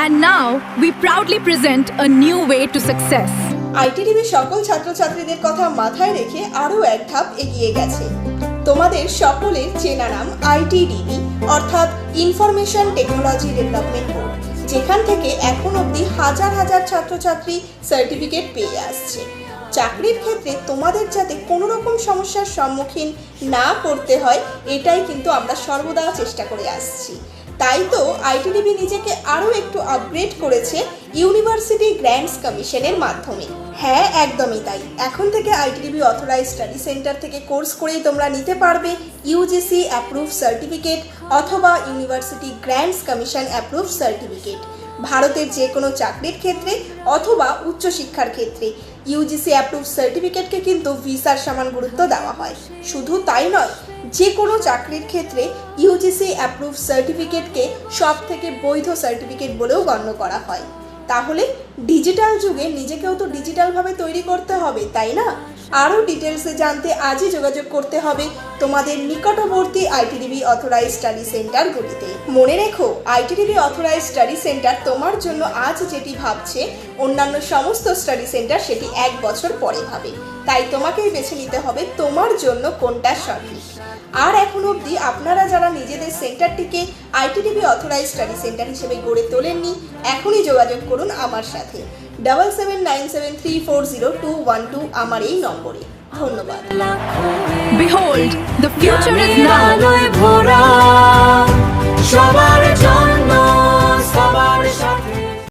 And now we proudly present a new way to success. আইটিডিবি সকল ছাত্রছাত্রীদের কথা মাথায় রেখে আরও এক ধাপ এগিয়ে গেছে। তোমাদের সকলের চেনা নাম আইটিডিবি অর্থাৎ ইনফরমেশন টেকনোলজি ডেভেলপমেন্ট বোর্ড, যেখান থেকে এখন অবধি হাজার হাজার ছাত্রছাত্রী সার্টিফিকেট পেয়ে আসছে। চাকরির ক্ষেত্রে তোমাদের যাতে কোনো রকম সমস্যার সম্মুখীন না করতে হয়, এটাই কিন্তু আমরা সর্বদা চেষ্টা করে আসছি। তাই তো আইটিডিবি নিজেকে আরও একটু আপগ্রেড করেছে ইউনিভার্সিটি গ্র্যান্টস কমিশনের মাধ্যমে। হ্যাঁ, একদমই তাই। এখন থেকে আইটিডিবি অথরাইজড স্টাডি সেন্টার থেকে কোর্স করেই তোমরা নিতে পারবে ইউজিসি অ্যাপ্রুভ সার্টিফিকেট অথবা university grants commission approve certificate. ভারতের যে কোনো চাকরির ক্ষেত্রে অথবা উচ্চশিক্ষার ক্ষেত্রে ইউজিসি অ্যাপ্রুভ সার্টিফিকেটকে কিন্তু ভিসার সমান গুরুত্ব দেওয়া হয়। শুধু তাই নয়, যে কোনো চাকরির ক্ষেত্রে ইউজিসি অ্যাপ্রুভ সার্টিফিকেটকে সব থেকে বৈধ সার্টিফিকেট বলেও গণ্য করা হয়। তাহলে ডিজিটাল যুগে নিজেকেও তো ডিজিটালভাবে তৈরি করতে হবে, তাই না? আরও ডিটেলসে জানতে আজই যোগাযোগ করতে হবে তোমাদের নিকটবর্তী আইটিডিবি অথরাইজড স্টাডি সেন্টারগুলিতে। মনে রেখো, আইটিডিবি অথরাইজড স্টাডি সেন্টার তোমার জন্য আজ যেটি ভাবছে, অন্যান্য সমস্ত স্টাডি সেন্টার সেটি 1 বছর পরে ভাবে। তাই তোমাকেই বেছে নিতে হবে তোমার জন্য কোনটা সঠিক। আর এখন অবধি আপনারা যারা নিজেদের সেন্টারটিকে আইটিডিবি অথরাইজড স্টাডি সেন্টার হিসেবে গড়ে তোলেননি, এখনই যোগাযোগ করুন আমার সাথে 7797340212 আমার এই নম্বরে। ধন্যবাদ। Behold, the future is now. সবার জন্য